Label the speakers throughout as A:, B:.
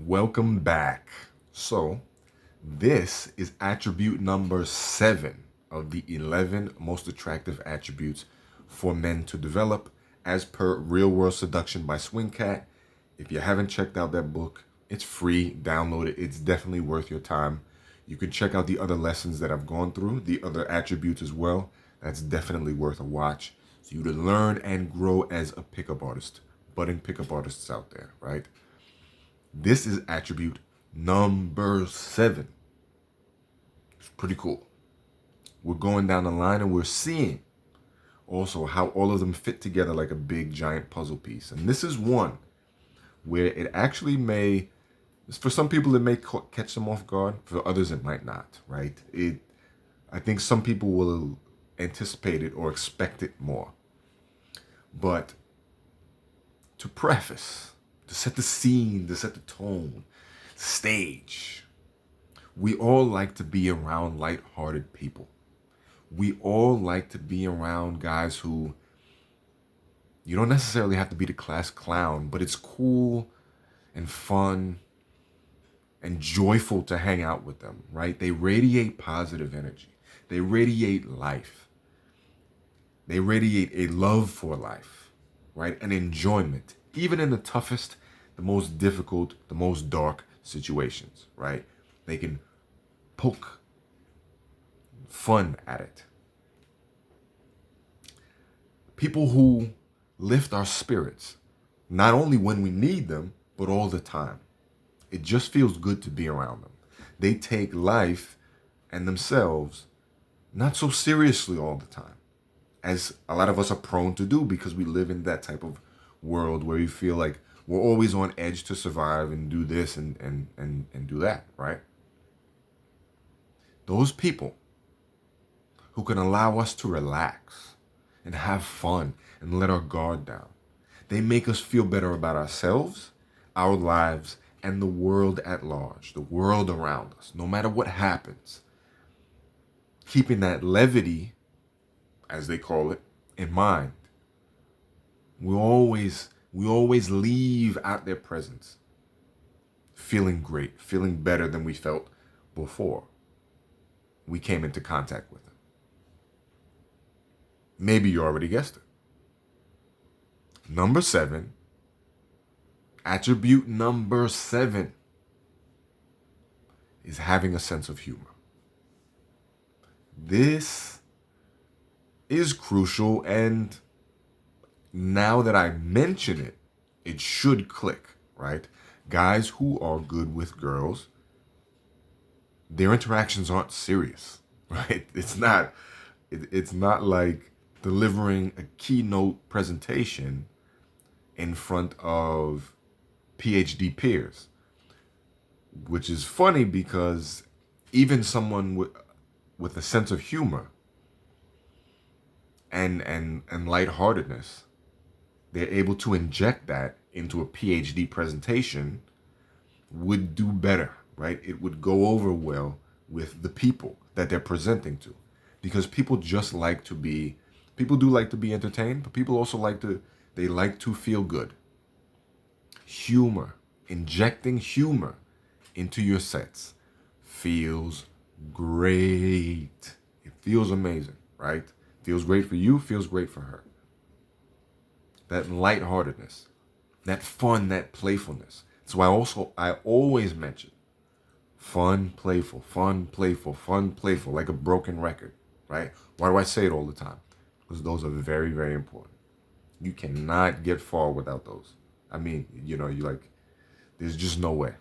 A: Welcome back. So, this is attribute number 7 of the 11 most attractive attributes for men to develop as per Real World Seduction by Swingcat. If you haven't checked out that book, it's free. Download it. It's definitely worth your time. You can check out the other lessons that I've gone through, the other attributes as well. That's definitely worth a watch. So you to learn and grow as a pickup artist, budding pickup artists out there, right? This is attribute number 7. It's pretty cool. We're going down the line and we're seeing also how all of them fit together like a big giant puzzle piece. And this is one where it actually may, for some people it may catch them off guard, for others it might not, right? I think some people will anticipate it or expect it more. But to preface, to set the scene, to set the tone, stage, we all like to be around light-hearted people. We all like to be around guys who, you don't necessarily have to be the class clown, but it's cool and fun and joyful to hang out with them, right? They radiate positive energy. They radiate life. They radiate a love for life, right? An enjoyment, even in the toughest, the most difficult, the most dark situations, right? They can poke fun at it. People who lift our spirits, not only when we need them, but all the time. It just feels good to be around them. They take life and themselves not so seriously all the time, as a lot of us are prone to do because we live in that type of world where we feel like we're always on edge to survive and do this and do that, right? Those people who can allow us to relax and have fun and let our guard down, they make us feel better about ourselves, our lives, and the world at large, the world around us, no matter what happens. Keeping that levity, as they call it, in mind. We always leave out their presence feeling great, feeling better than we felt before we came into contact with them. Maybe you already guessed it. Number 7, attribute number 7 is having a sense of humor. This is crucial, and now that I mention it, it should click, right? Guys who are good with girls, their interactions aren't serious, right? It's not like delivering a keynote presentation in front of PhD peers, which is funny because even someone with a sense of humor and lightheartedness, they're able to inject that into a PhD presentation would do better, right? It would go over well with the people that they're presenting to, because people just like to be, people do like to be entertained, but people also they like to feel good. Humor, injecting humor into your sets feels great. It feels amazing, right? Feels great for you, feels great for her. That lightheartedness, that fun, that playfulness. So I always mention fun, playful, fun, playful, fun, playful, like a broken record, right? Why do I say it all the time? Because those are very, very important. You cannot get far without those. I mean, there's just no way.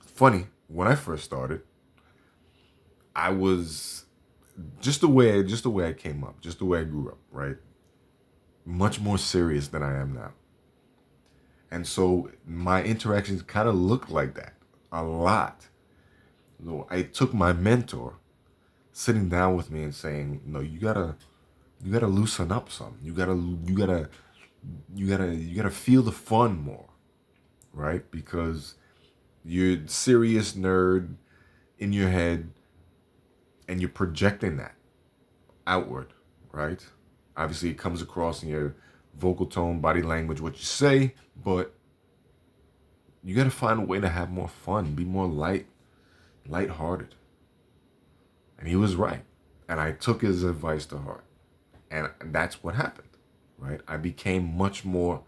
A: Funny, when I first started, I was just the way I came up, just the way I grew up, right? Much more serious than I am now. And so my interactions kind of look like that a lot. I took my mentor sitting down with me and saying, "No, you gotta loosen up some. You gotta feel the fun more, right? Because you're a serious nerd in your head, and you're projecting that outward, right? Obviously, it comes across in your vocal tone, body language, what you say, but You got to find a way to have more fun, be more lighthearted. And he was right. And I took his advice to heart. And that's what happened, right? I became much more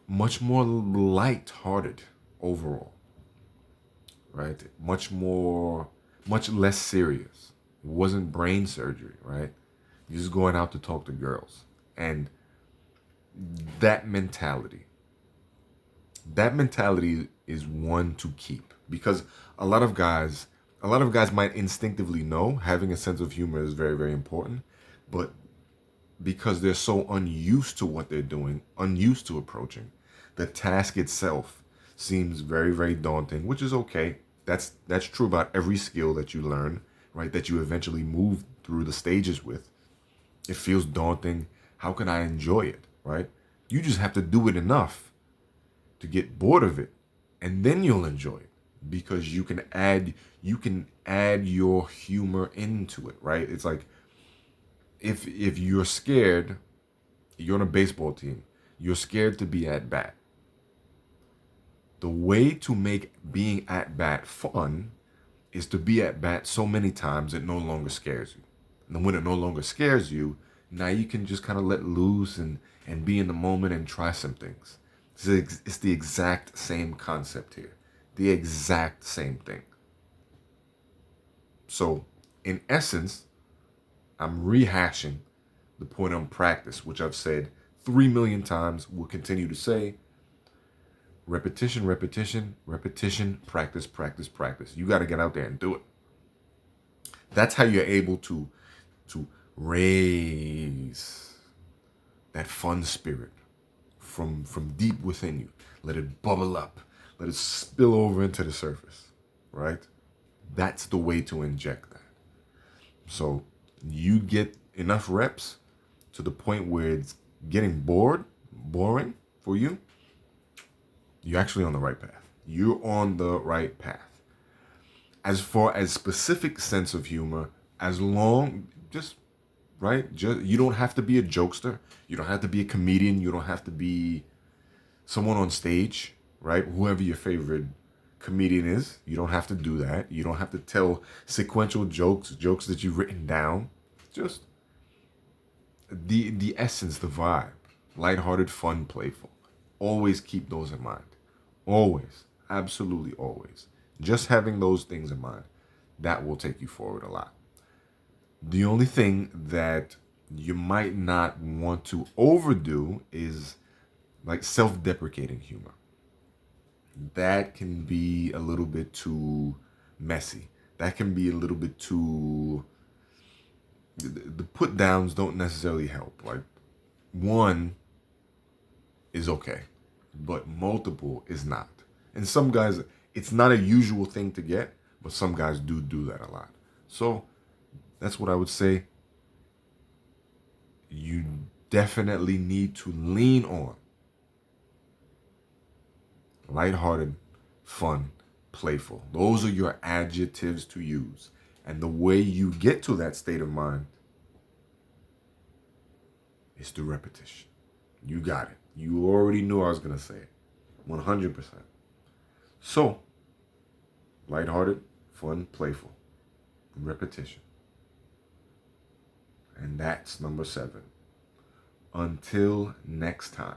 A: lighthearted overall, right? Much less serious. It wasn't brain surgery, right? You're just going out to talk to girls. And that mentality, that mentality is one to keep, because a lot of guys might instinctively know having a sense of humor is very, very important, but because they're so unused to what they're doing, unused to approaching, the task itself seems very, very daunting, which is okay. That's true about every skill that you learn, right? That you eventually move through the stages with. It feels daunting. How can I enjoy it, right? You just have to do it enough to get bored of it, and then you'll enjoy it, because you can add your humor into it, right? It's like, if you're scared, you're on a baseball team, you're scared to be at bat. The way to make being at bat fun is to be at bat so many times it no longer scares you. And then when it no longer scares you, now you can just kind of let loose and be in the moment and try some things. It's the exact same concept here. The exact same thing. So, in essence, I'm rehashing the point on practice, which I've said 3 million times, will continue to say. Repetition, repetition, repetition, practice, practice, practice. You got to get out there and do it. That's how you're able to raise that fun spirit from deep within you. Let it bubble up. Let it spill over into the surface, right? That's the way to inject that. So you get enough reps to the point where it's getting boring for you, you're actually on the right path. You're on the right path. As far as specific sense of humor, as long, just, right? You don't have to be a jokester. You don't have to be a comedian. You don't have to be someone on stage, right? Whoever your favorite comedian is, you don't have to do that. You don't have to tell sequential jokes that you've written down. Just the essence, the vibe, lighthearted, fun, playful. Always keep those in mind. Always, absolutely always. Just having those things in mind, that will take you forward a lot. The only thing that you might not want to overdo is like self-deprecating humor. That can be a little bit too messy. That can be a little bit too, the put downs don't necessarily help. Like, one is okay, but multiple is not. And some guys, it's not a usual thing to get, but some guys do that a lot. So that's what I would say. You definitely need to lean on lighthearted, fun, playful. Those are your adjectives to use. And the way you get to that state of mind is through repetition. You got it. You already knew I was going to say it. 100%. So, lighthearted, fun, playful. Repetition. And that's number 7. Until next time.